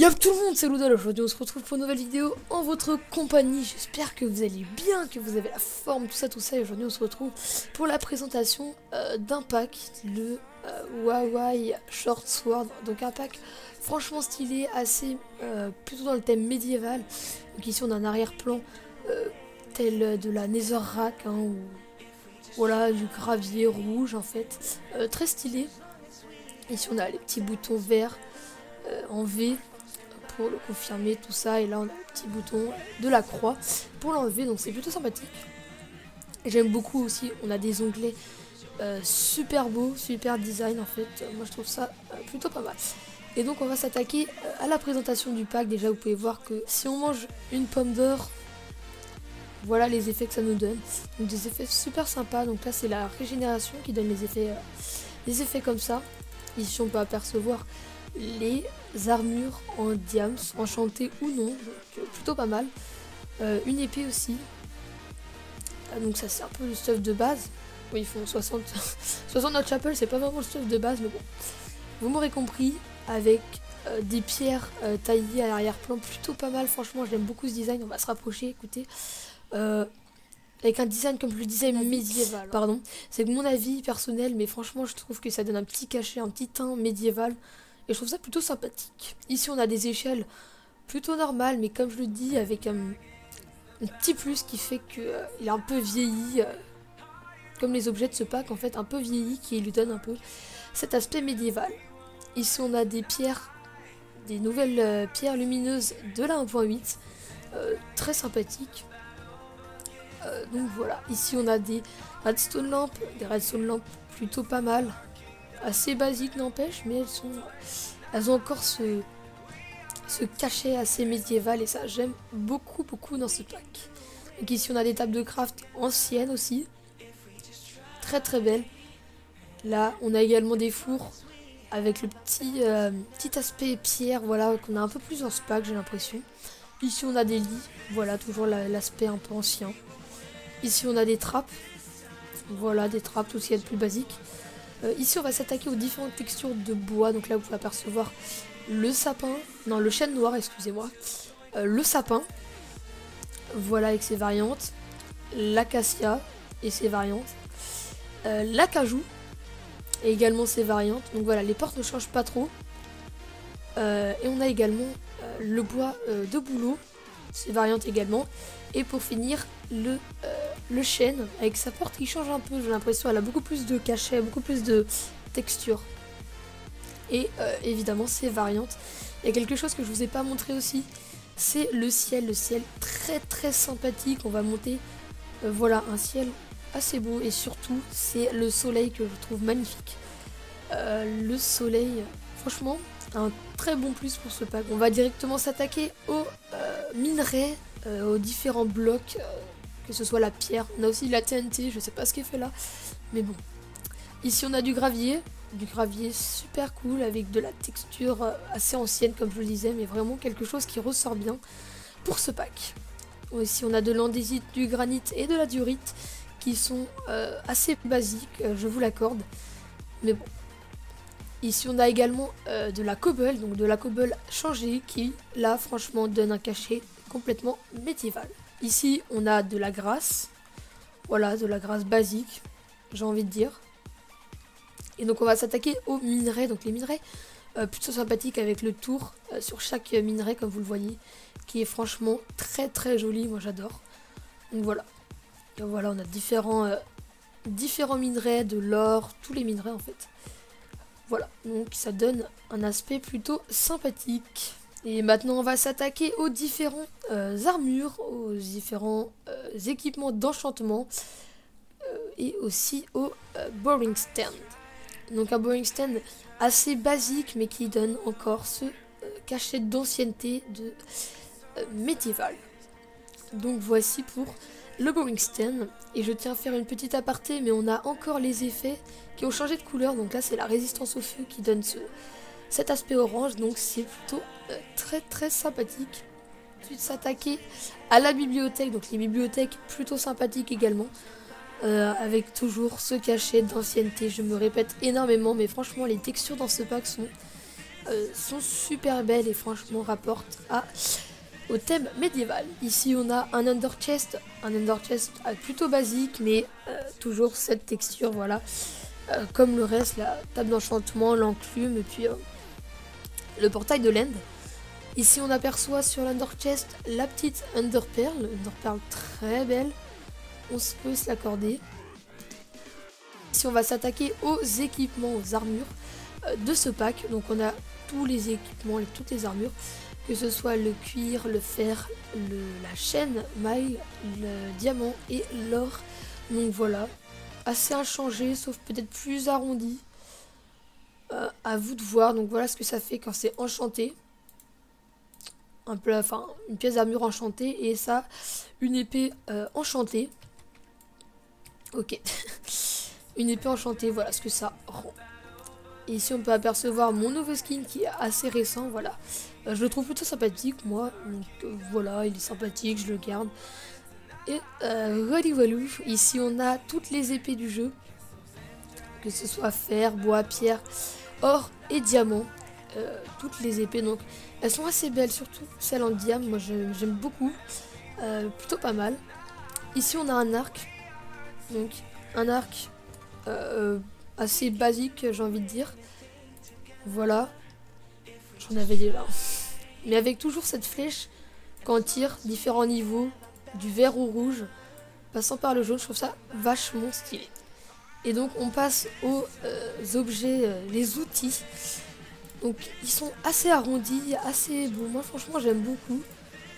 Yop tout le monde, c'est Loudal. Aujourd'hui on se retrouve pour une nouvelle vidéo en votre compagnie. J'espère que vous allez bien, que vous avez la forme, tout ça. Et aujourd'hui on se retrouve pour la présentation d'un pack, le Huawei Short Sword. Donc un pack franchement stylé, assez plutôt dans le thème médiéval. Donc ici on a un arrière-plan tel de la Netherrack, hein, ou voilà, du gravier rouge en fait. Très stylé. Ici on a les petits boutons verts en V pour le confirmer, tout ça, et là on a le petit bouton de la croix pour l'enlever, donc c'est plutôt sympathique. J'aime beaucoup aussi, on a des onglets super beaux, super design en fait, moi je trouve ça plutôt pas mal. Et donc on va s'attaquer à la présentation du pack. Déjà vous pouvez voir que si on mange une pomme d'or, voilà les effets que ça nous donne, donc des effets super sympas. Donc là c'est la régénération qui donne les effets comme ça. Ici on peut apercevoir les armures en diams, enchantées ou non, donc plutôt pas mal. Une épée aussi, donc ça c'est un peu le stuff de base. Oui, ils font 60 notre chapel, c'est pas vraiment le stuff de base, mais bon, vous m'aurez compris, avec des pierres taillées à l'arrière-plan, plutôt pas mal. Franchement j'aime beaucoup ce design. On va se rapprocher, écoutez, avec un design comme je le disais médiéval, pardon, c'est mon avis personnel, mais franchement je trouve que ça donne un petit cachet, un petit teint médiéval. Et je trouve ça plutôt sympathique. Ici on a des échelles plutôt normales, mais comme je le dis, avec un petit plus qui fait qu'il est un peu vieilli, comme les objets de ce pack en fait, un peu vieilli, qui lui donne un peu cet aspect médiéval. Ici on a des pierres, des nouvelles pierres lumineuses de la 1.8, très sympathiques. Donc voilà, ici on a des redstone lamps plutôt pas mal. Assez basique n'empêche, mais elles ont encore ce cachet assez médiéval, et ça j'aime beaucoup dans ce pack. Donc ici on a des tables de craft anciennes aussi, très belles. Là on a également des fours avec le petit aspect pierre, voilà, qu'on a un peu plus dans ce pack, j'ai l'impression. Ici on a des lits, voilà, toujours l'aspect un peu ancien. Ici on a des trappes, voilà, des trappes, tout ce qu'il y a de plus basique. Ici on va s'attaquer aux différentes textures de bois. Donc là vous pouvez apercevoir le sapin, non le chêne noir, excusez-moi, le sapin, voilà, avec ses variantes, l'acacia et ses variantes, l'acajou et également ses variantes. Donc voilà, les portes ne changent pas trop. Et on a également le bois de bouleau, ses variantes également. Et pour finir, le chêne avec sa porte qui change un peu, j'ai l'impression. Elle a beaucoup plus de cachet, beaucoup plus de texture. Et évidemment ses variantes. Il y a quelque chose que je vous ai pas montré aussi, c'est le ciel très sympathique. On va monter voilà, un ciel assez beau, et surtout c'est le soleil que je trouve magnifique. Le soleil, franchement, un très bon plus pour ce pack. On va directement s'attaquer aux minerais, aux différents blocs, que ce soit la pierre. On a aussi la TNT, je sais pas ce qui est fait là, mais bon. Ici on a du gravier super cool, avec de la texture assez ancienne comme je le disais, mais vraiment quelque chose qui ressort bien pour ce pack. Ici on a de l'andésite, du granit et de la diorite, qui sont assez basiques, je vous l'accorde, mais bon. Ici on a également de la cobble, donc de la cobble changée, qui là franchement donne un cachet complètement médiéval. Ici on a de la grasse, voilà, de la grasse basique, j'ai envie de dire. Et donc on va s'attaquer aux minerais, donc les minerais plutôt sympathiques, avec le tour sur chaque minerai comme vous le voyez, qui est franchement très joli, moi j'adore. Donc voilà, et voilà, on a différents minerais, de l'or, tous les minerais en fait. Voilà, donc ça donne un aspect plutôt sympathique. Et maintenant on va s'attaquer aux différentes armures, aux différents équipements d'enchantement, et aussi au boring stand. Donc un boring stand assez basique, mais qui donne encore ce cachet d'ancienneté de médiéval. Donc voici pour le boring stand. Et je tiens à faire une petite aparté, mais on a encore les effets qui ont changé de couleur. Donc là c'est la résistance au feu qui donne cet aspect orange, donc c'est plutôt très sympathique. Ensuite s'attaquer à la bibliothèque, donc les bibliothèques plutôt sympathiques également, avec toujours ce cachet d'ancienneté. Je me répète énormément, mais franchement les textures dans ce pack sont sont super belles et franchement rapportent au thème médiéval. Ici on a un under chest plutôt basique, mais toujours cette texture, voilà. Comme le reste, la table d'enchantement, l'enclume et puis le portail de l'end. Ici on aperçoit sur l'under chest la petite under pearl très belle, on peut se l'accorder. Ici on va s'attaquer aux équipements, aux armures de ce pack. Donc on a tous les équipements et toutes les armures, que ce soit le cuir, le fer, la chaîne, maille, le diamant et l'or. Donc voilà, assez inchangé, sauf peut-être plus arrondi. À vous de voir. Donc voilà ce que ça fait quand c'est enchanté. Une pièce d'armure enchantée et ça, une épée enchantée. Ok. Une épée enchantée, voilà ce que ça rend. Et ici on peut apercevoir mon nouveau skin qui est assez récent, voilà. Je le trouve plutôt sympathique, moi. Donc voilà, il est sympathique, je le garde. Et voilà. Ici on a toutes les épées du jeu. Que ce soit fer, bois, pierre, or et diamant. Toutes les épées, donc elles sont assez belles, surtout celle en diamant, moi j'aime beaucoup, plutôt pas mal. Ici on a un arc, donc un arc assez basique, j'ai envie de dire. Voilà, j'en avais déjà, mais avec toujours cette flèche quand on tire, différents niveaux, du vert au rouge, passant par le jaune, je trouve ça vachement stylé. Et donc on passe aux objets, les outils. Donc ils sont assez arrondis, assez beaux. Moi franchement j'aime beaucoup.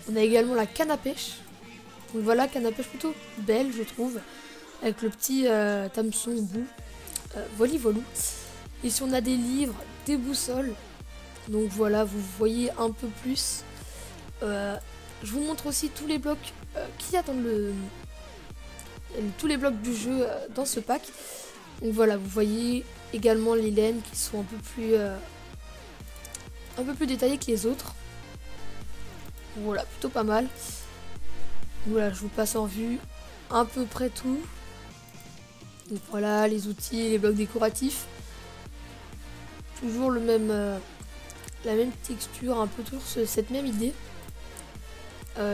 On a également la canne à pêche. Donc voilà, canne à pêche plutôt belle je trouve. Avec le petit hameçon au bout. Voli-volou. Ici on a des livres, des boussoles. Donc voilà, vous voyez un peu plus. Je vous montre aussi tous les blocs qu'il y a dans tous les blocs du jeu dans ce pack. Donc voilà, vous voyez également les laines qui sont un peu plus détaillées que les autres. Voilà, plutôt pas mal. Voilà, je vous passe en vue à peu près tout. Donc voilà, les outils, les blocs décoratifs. Toujours la même texture, un peu toujours cette même idée.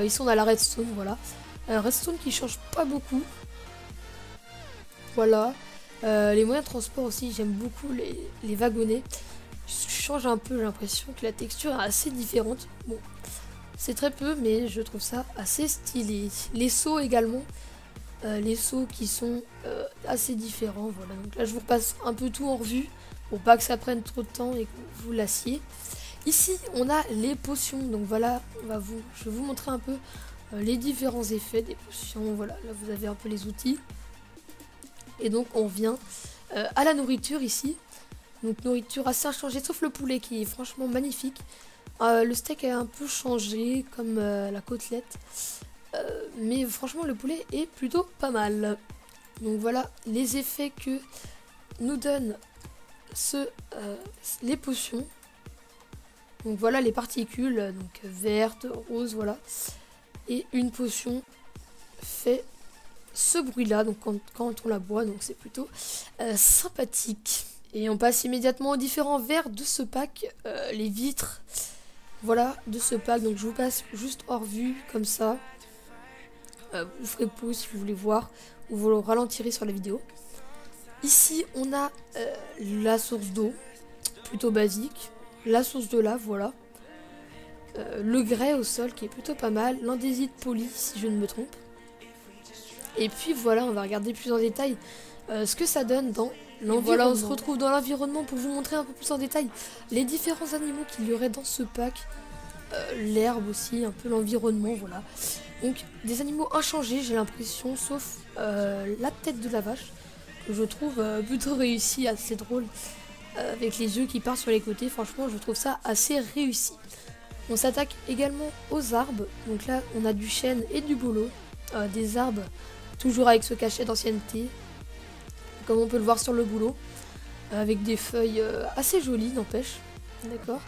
Ici on a la redstone, voilà. Redstone qui change pas beaucoup. Voilà. Les moyens de transport aussi, j'aime beaucoup les wagonnets. Change un peu, j'ai l'impression que la texture est assez différente. Bon, c'est très peu, mais je trouve ça assez stylé. Les sauts également, les sauts qui sont assez différents. Voilà, donc là je vous repasse un peu tout en revue pour pas que ça prenne trop de temps et que vous lassiez. Ici, on a les potions. Donc voilà, je vais vous montrer un peu les différents effets des potions. Voilà, là vous avez un peu les outils. Et donc on vient à la nourriture ici. Donc nourriture assez inchangée, sauf le poulet qui est franchement magnifique. Le steak a un peu changé, comme la côtelette. Mais franchement le poulet est plutôt pas mal. Donc voilà les effets que nous donnent les potions. Donc voilà les particules, donc vertes, roses, voilà. Et une potion fait ce bruit là, donc quand on la boit, donc c'est plutôt sympathique. Et on passe immédiatement aux différents verres de ce pack, les vitres, voilà, de ce pack. Donc je vous passe juste hors vue, comme ça. Vous ferez pause si vous voulez voir, ou vous le ralentirez sur la vidéo. Ici on a la source d'eau, plutôt basique. La source de lave, voilà. Le grès au sol qui est plutôt pas mal. L'andésite poli, si je ne me trompe. Et puis voilà, on va regarder plus en détail ce que ça donne dans l'environnement. Voilà, on se retrouve dans l'environnement pour vous montrer un peu plus en détail les différents animaux qu'il y aurait dans ce pack. L'herbe aussi, un peu l'environnement, voilà. Donc des animaux inchangés, j'ai l'impression, sauf la tête de la vache, que je trouve plutôt réussi, assez drôle. Avec les yeux qui partent sur les côtés, franchement je trouve ça assez réussi. On s'attaque également aux arbres, donc là on a du chêne et du bouleau, des arbres toujours avec ce cachet d'ancienneté, comme on peut le voir sur le bouleau, avec des feuilles assez jolies n'empêche, d'accord.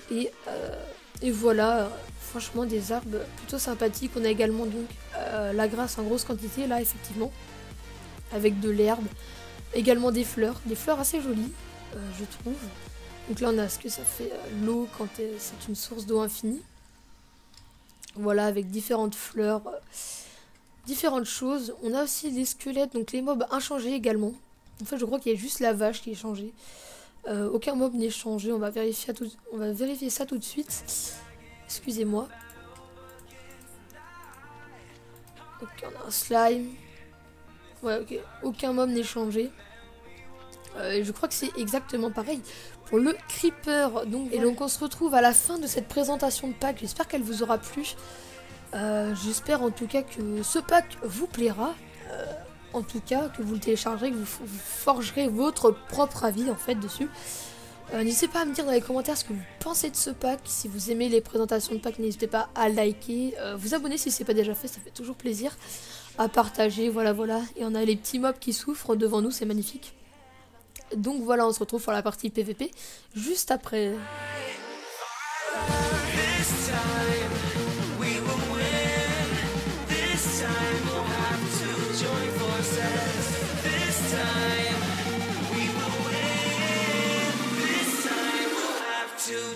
Et voilà, franchement des arbres plutôt sympathiques. On a également donc la grasse en grosse quantité là effectivement, avec de l'herbe. Également des fleurs assez jolies, je trouve. Donc là on a ce que ça fait l'eau quand c'est une source d'eau infinie. Voilà, avec différentes fleurs, différentes choses. On a aussi les squelettes, donc les mobs inchangés également. En fait je crois qu'il y a juste la vache qui est changée. Aucun mob n'est changé, on va vérifier ça tout de suite. Excusez-moi. Ok, on a un slime. Ouais, ok, aucun mob n'est changé. Je crois que c'est exactement pareil pour le creeper. Donc, et donc on se retrouve à la fin de cette présentation de pack. J'espère qu'elle vous aura plu. J'espère en tout cas que ce pack vous plaira. En tout cas, que vous le téléchargerez, que vous forgerez votre propre avis en fait dessus. N'hésitez pas à me dire dans les commentaires ce que vous pensez de ce pack. Si vous aimez les présentations de pack, n'hésitez pas à liker, vous abonner si ce n'est pas déjà fait, ça fait toujours plaisir. À partager, voilà. Et on a les petits mobs qui souffrent devant nous, c'est magnifique. Donc voilà, on se retrouve pour la partie PVP juste après.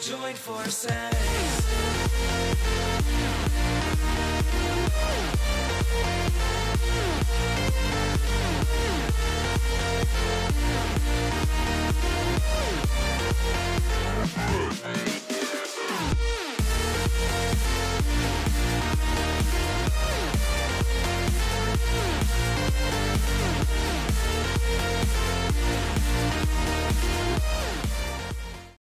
Join forces.